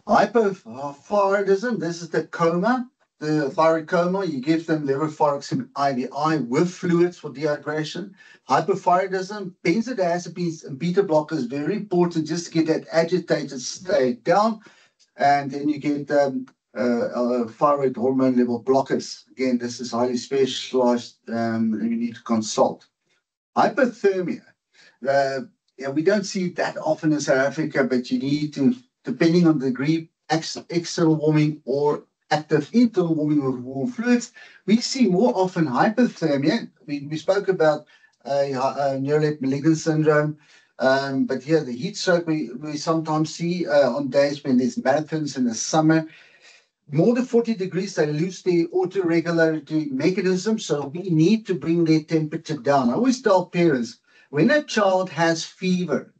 Hypothyroidism, this is the coma. The thyroid coma, you give them levothyroxine IVI with fluids for dehydration. Hypothyroidism, benzodiazepines and beta blockers, very important just to get that agitated state down. And then you get thyroid hormone level blockers. Again, this is highly specialized and you need to consult. Hypothermia, we don't see it that often in South Africa, but you need to, depending on the degree, external warming or active internal warming with warm fluids. We see more often hypothermia. We spoke about neurolate malignant syndrome. But here the heat stroke we sometimes see on days when there's marathons in the summer. More than 40 degrees, they lose their autoregulatory mechanism. So we need to bring their temperature down. I always tell parents, when a child has fever,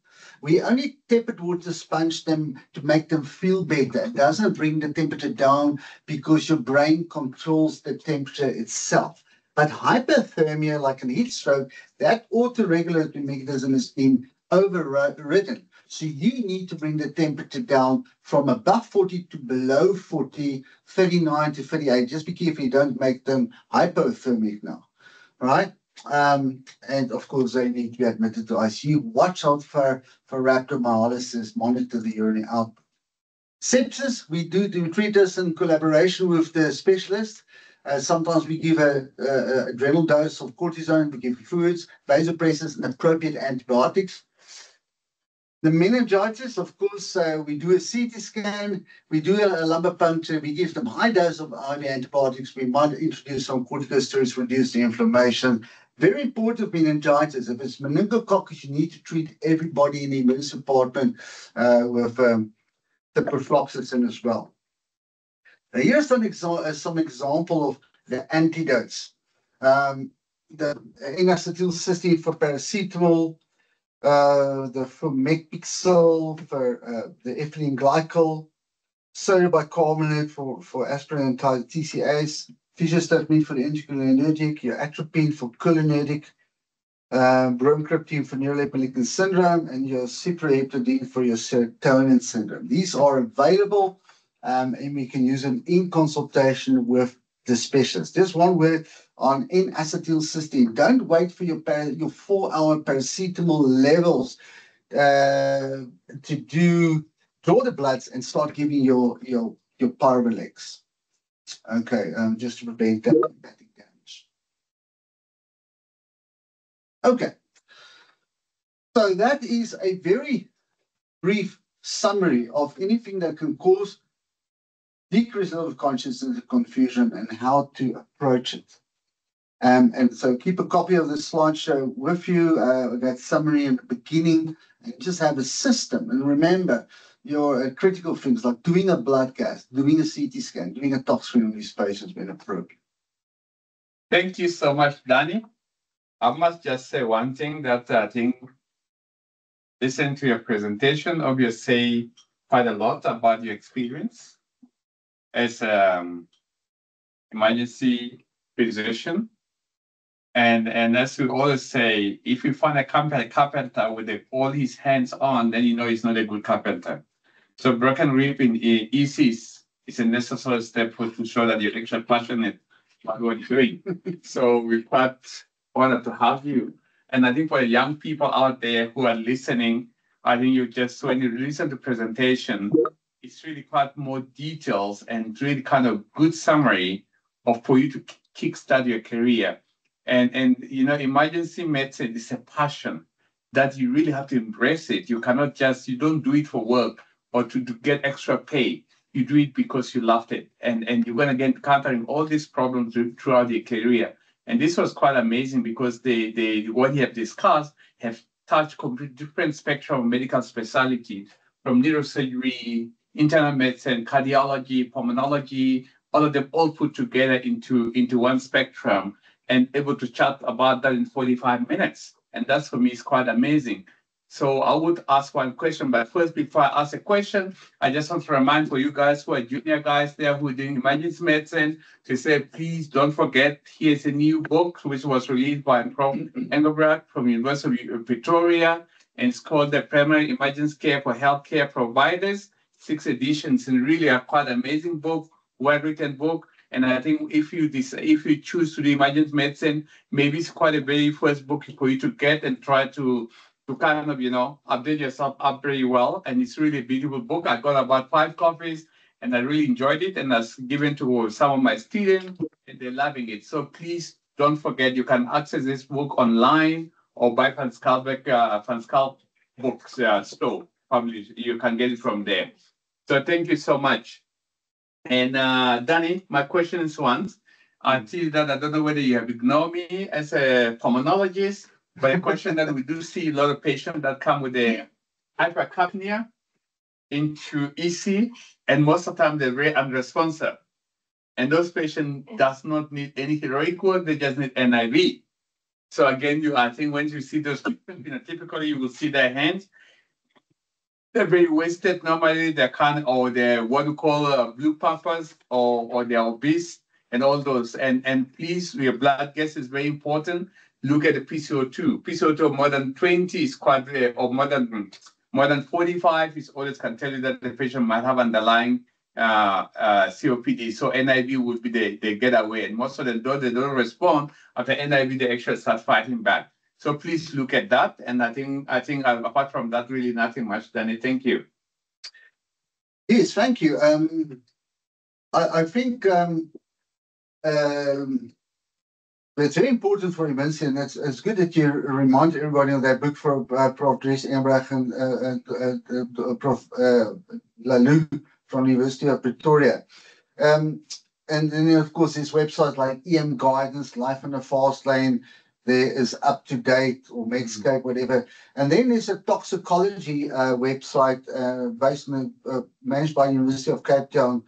we only tepid water sponge them to make them feel better. It doesn't bring the temperature down because your brain controls the temperature itself. But hypothermia, like a heat stroke, that autoregulatory mechanism has been overridden. So you need to bring the temperature down from above 40 to below 40, 39 to 38. Just be careful you don't make them hypothermic now, right? And of course, they need to be admitted to ICU. Watch out for rhabdomyolysis, monitor the urinary output. Sepsis, we treat this in collaboration with the specialist. Sometimes we give a adrenal dose of cortisone, we give fluids, vasopressors, and appropriate antibiotics. The meningitis, of course, we do a CT scan, we do a lumbar puncture, we give them high dose of IV antibiotics, we might introduce some corticosteroids to reduce the inflammation. Very important meningitis. If it's meningococcus, you need to treat everybody in the emergency department with the ciprofloxacin as well. Now, here's some example of the antidotes. The N-acetylcysteine for paracetamol, the Mecpixel for the ethylene glycol, sodium bicarbonate for aspirin and TCAs, physiostatin for the anticholinergic, your atropine for cholinergic, bromocriptine for neurolate malignant syndrome, and your cyproheptadine for your serotonin syndrome. These are available, and we can use them in consultation with the specialist. Just one word on N-acetylcysteine. Don't wait for your 4-hour paracetamol levels to draw the bloods and start giving your Parvalex. Okay, just to prevent hepatic damage. Okay, so that is a very brief summary of anything that can cause decreased level of consciousness, confusion, and how to approach it. And so keep a copy of the slideshow with you, that summary in the beginning, and just have a system. And remember, your critical things like doing a blood gas, doing a CT scan, doing a tox screen on these patients when appropriate. Thank you so much, Danny. I must just say one thing that I think, listen to your presentation, obviously say quite a lot about your experience as emergency physician. And as we always say, if you find a carpenter with all his hands on, then you know he's not a good carpenter. So broken rib in ECs is a necessary step to show that you're actually passionate about what you're doing. So we're quite honored to have you. And I think for the young people out there who are listening, I think when you listen to the presentation, it's really quite more details and really kind of good summary for you to kickstart your career. And you know, emergency medicine is a passion that you really have to embrace it. You don't do it for work or to get extra pay. You do it because you loved it. And you're going to get encountering all these problems throughout your career. And this was quite amazing because what you have discussed have touched complete different spectrum of medical specialties, from neurosurgery, internal medicine, cardiology, pulmonology, all of them all put together into one spectrum and able to chat about that in 45 minutes. And that's, for me, is quite amazing. So I would ask one question, but first, before I ask a question, I just want to remind for you guys who are junior guys there who are doing emergency medicine to say, please don't forget, here's a new book which was released by Prof. Engelbrecht from University of Pretoria, and it's called The Primary Emergency Care for Healthcare Providers, 6 editions, and really a quite amazing book, well-written book. And I think if you choose to do emergency medicine, maybe it's quite a very first book for you to get and try to kind of, update yourself up very well. And it's really a beautiful book. I got about 5 copies and I really enjoyed it. And I've given to some of my students and they're loving it. So please don't forget, you can access this book online or by Van Schalkwyk books store. Probably you can get it from there. So thank you so much. And Danny, my question is I see that I don't know whether you have ignored me as a pulmonologist But a question that we do see a lot of patients that come with a hypercapnia into EC, and most of the time they're very unresponsive. And those patients does not need any heroic work, they just need NIV. So again, I think when you see those people, typically you will see their hands. They're very wasted. Normally they can't, or they're what we call blue puffers, or they're obese and all those. And please, your blood gas is very important. Look at the PCO2. PCO2 more than 20 is quite, or more than 45 is always can tell you that the patient might have underlying COPD. So NIV would be the getaway. And most of them, though they don't respond, after NIV, they actually start fighting back. So please look at that. And I think apart from that, really nothing much, Danny. Thank you. Yes, thank you. I think it's very important for emergency, and it's good that you remind everybody of that book for Prof. Dries Engelbrecht and Prof. Lalou from the University of Pretoria. And then, of course, there's websites like EM Guidance, Life in the Fast Lane. There is Up to Date or Medscape, whatever. And then there's a toxicology website based on, managed by the University of Cape Town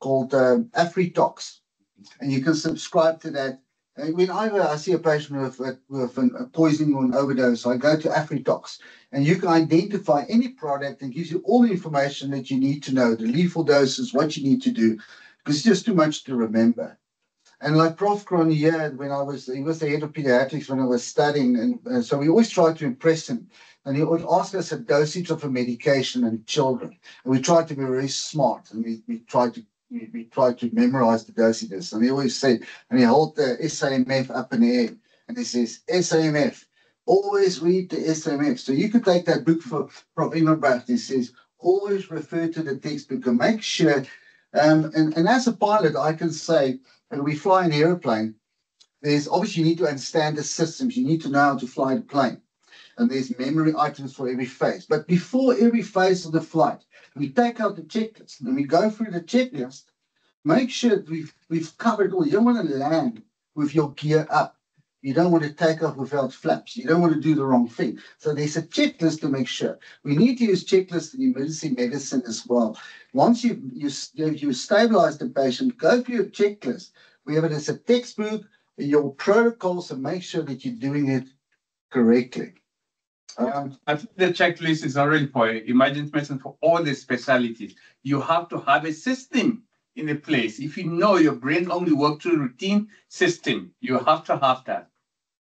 called AfriTox. And you can subscribe to that. And whenever I see a patient with a poisoning or an overdose, I go to AfriTox. And you can identify any product and gives you all the information that you need to know, the lethal doses, what you need to do, because it's just too much to remember. And like Prof. Cronje, he was the head of pediatrics when I was studying, and so we always tried to impress him. And he would ask us a dosage of a medication in children. And we tried to be very smart, and we tried to memorize the dosages. And he always said, and he held the SAMF up in the air, and he says, SAMF, always read the SAMF. So you could take that book for Prof. Engelbrecht. He says, always refer to the textbook and make sure. And as a pilot, I can say, when we fly an airplane, there's obviously you need to understand the systems. You need to know how to fly the plane. And there's memory items for every phase. But before every phase of the flight, we take out the checklist and we go through the checklist, make sure that we've covered all. You don't want to land with your gear up. You don't want to take off without flaps. You don't want to do the wrong thing. So there's a checklist to make sure. We need to use checklists in emergency medicine as well. Once you stabilize the patient, go through your checklist. We have it as a textbook, your protocols, and make sure that you're doing it correctly. I think the checklist is already for emergency medicine for all the specialties. You have to have a system in a place. If you know your brain only works through routine system, you have to have that.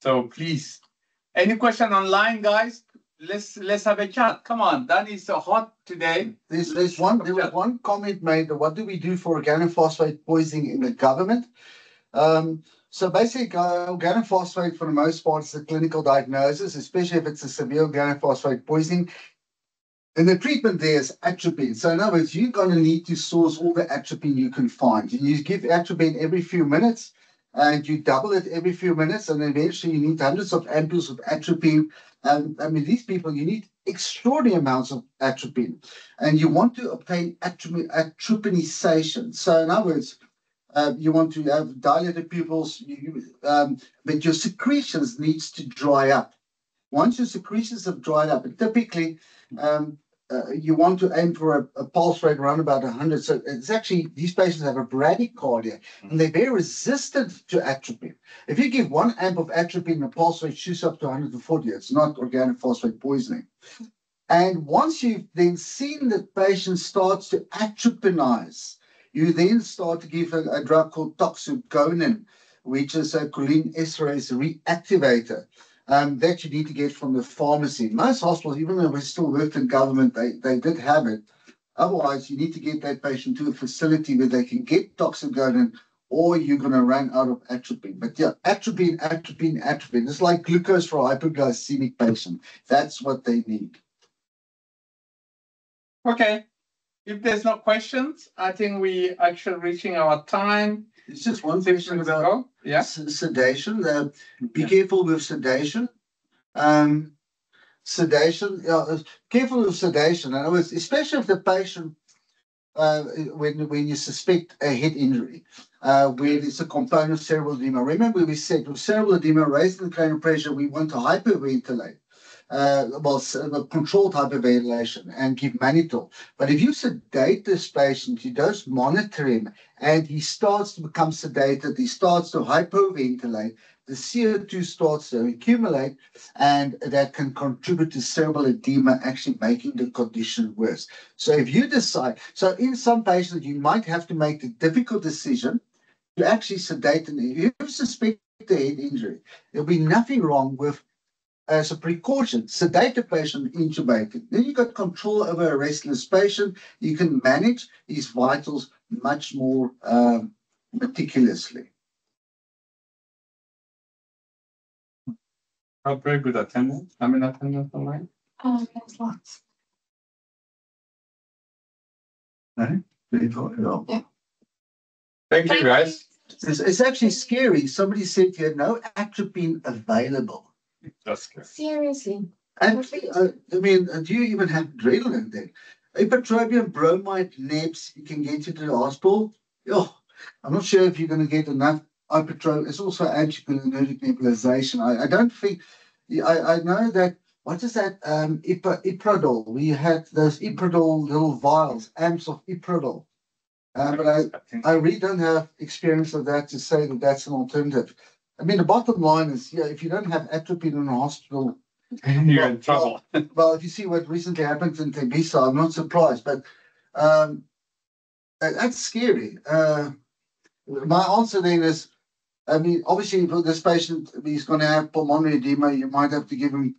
So please, any question online, guys? Let's have a chat. Come on, that is so hot today. There was one comment made. What do we do for organophosphate poisoning in the government? So basically, organophosphate for the most part is a clinical diagnosis, especially if it's a severe organophosphate poisoning. And the treatment there is atropine. So in other words, you're going to need to source all the atropine you can find. You give atropine every few minutes, and you double it every few minutes, and eventually you need hundreds of ampules of atropine. I mean, these people, you need extraordinary amounts of atropine. And you want to obtain atropinization. So in other words, you want to have dilated pupils, but your secretions needs to dry up. Once your secretions have dried up, and typically you want to aim for a pulse rate around about 100. So it's actually, these patients have a bradycardia, and they're very resistant to atropine. If you give 1 amp of atropine, the pulse rate shoots up to 140. It's not organophosphate poisoning. And once you've then seen the patient starts to atropinize, you then start to give a drug called toxaconin, which is a choline esterase reactivator. That you need to get from the pharmacy. Most hospitals, even though we still worked in government, they did have it. Otherwise, you need to get that patient to a facility where they can get toxaconin, or you're going to run out of atropine. But yeah, atropine. It's like glucose for a hypoglycemic patient. That's what they need. Okay. If there's no questions, I think we actually reaching our time. It's just one thing about sedation. Be careful with sedation. Careful with sedation. In other words, especially if the patient when you suspect a head injury, where it's a component of cerebral edema. Remember, we said with cerebral edema, raising the cranial pressure, we want to hyperventilate. Controlled hyperventilation and give mannitol. But if you sedate this patient, you just monitor him, and he starts to become sedated, he starts to hyperventilate, the CO2 starts to accumulate, and that can contribute to cerebral edema, actually making the condition worse. So if you decide, so in some patients, you might have to make the difficult decision to actually sedate, and if you suspect a head injury, there'll be nothing wrong with, as a precaution, sedate the patient, intubated. Then you got control over a restless patient. You can manage his vitals much more meticulously. Oh, very good attendance. How many attendance online? There's lots. Right? Yeah. Thank you, guys. It's actually scary. Somebody said here, no atropine available. That's good. Seriously. And I mean, do you even have adrenaline then? Ipratropium, bromide, NEBs, you can get you to the hospital. Oh, I'm not sure if you're going to get enough ipratropium. It's also anticholinergic nebulization. I don't think, I know that, what is that? Ipradol. We had those Ipradol little vials, amps of Ipradol. But I really don't have experience of that to say that that's an alternative. I mean, the bottom line is, yeah, if you don't have atropine in a hospital, you're in trouble. Well, if you see what recently happened in Tembisa, I'm not surprised, but that's scary. My answer then is, I mean, obviously for this patient, he's going to have pulmonary edema. You might have to give him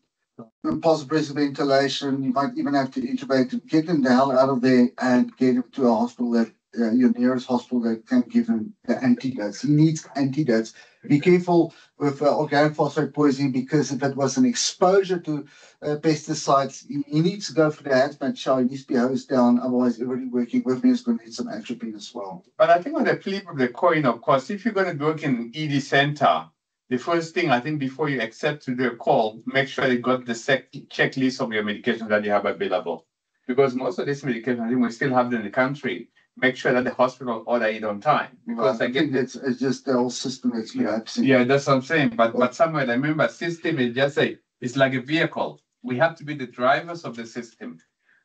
positive ventilation. You might even have to intubate him, get him the hell out of there, and get him to a hospital that your nearest hospital that can give him the antidotes. He needs antidotes. Be careful with organic phosphate poisoning, because if it was an exposure to pesticides, he needs to go for the hazmat shower. He needs to be hosed down. Otherwise, everybody working with me is going to need some atropine as well. But I think on the flip of the coin, of course, if you're going to work in an ED center, the first thing, I think, before you accept to do a call, make sure you got the checklist of your medication that you have available. Because most of these medications, I think we still have them in the country. Make sure that the hospital order it on time. Because I think it's just the whole system that's collapsing. Yeah, that's what I'm saying. But somewhere, remember, system is just it's like a vehicle. We have to be the drivers of the system.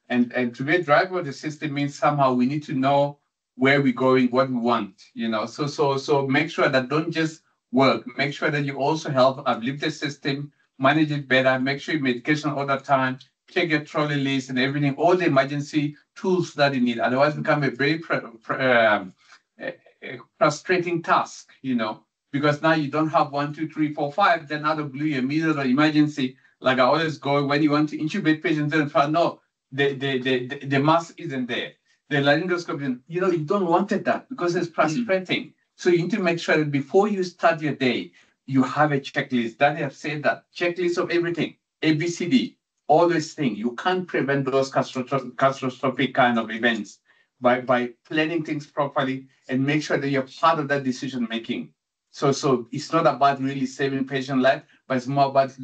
And to be a driver of the system means somehow we need to know where we're going, what we want, you know. So make sure that don't just work. Make sure that you also help uplift the system, manage it better, make sure your medication all the time, check your trolley list and everything, all the emergency tools that you need. Otherwise, become a very frustrating task, you know, because now you don't have 1, 2, 3, 4, 5. Then out of blue, you're middle of emergency. Like I always go when you want to intubate patients, then no, the mask isn't there. The laryngoscopy, you know, you don't want that because it's frustrating. So you need to make sure that before you start your day, you have a checklist. That I have said that checklist of everything, ABCD. All these things, you can't prevent those catastrophic kind of events by planning things properly and make sure that you're part of that decision making. So it's not about really saving patient life, but it's more about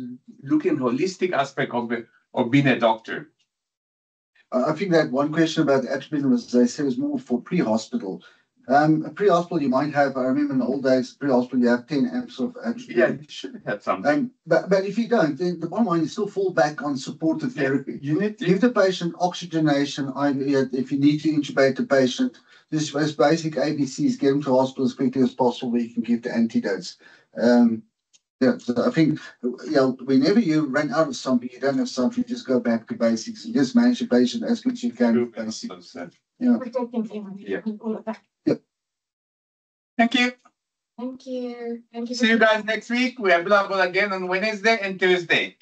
looking holistic aspect of being a doctor. I think that one question about atropine was, they said, was more for pre-hospital. Pre-hospital, you might have, I remember in the old days, pre-hospital, you have 10 amps of atropine. Yeah, you should have something. But if you don't, then the bottom line, you still fall back on supportive therapy. You need to give the patient oxygenation. If you need to intubate the patient, this is basic ABCs, get them to hospital as quickly as possible where you can give the antidotes. Yeah, so I think, whenever you run out of something, you don't have something, you just go back to basics and just manage the patient as much as you can with basics. Yeah. Protecting him and all of that. Yep. Thank you. Thank you. Thank you. See you guys next week. We are available again on Wednesday and Thursday.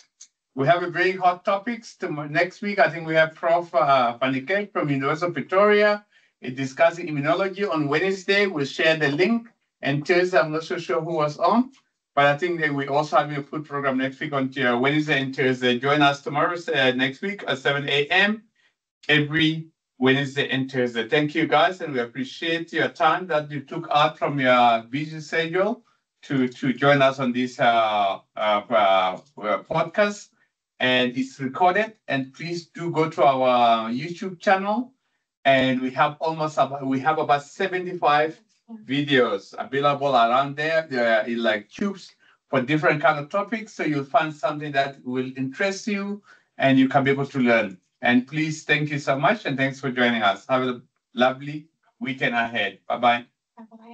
We have a very hot topics. Next week, I think we have Prof. Panike from University of Pretoria discussing immunology. On Wednesday, we'll share the link. And Thursday, I'm not so sure who was on. But I think that we also have a food program next week on Wednesday and Thursday. Join us tomorrow, next week at 7 a.m. every Wednesday and Thursday. Thank you, guys, and we appreciate your time that you took out from your busy schedule to join us on this podcast. And it's recorded. And please do go to our YouTube channel And we have about 75 videos available around there. They're in like tubes for different kind of topics. So you'll find something that will interest you and you can be able to learn. And please, thank you so much. And thanks for joining us. Have a lovely weekend ahead. Bye-bye. Bye-bye.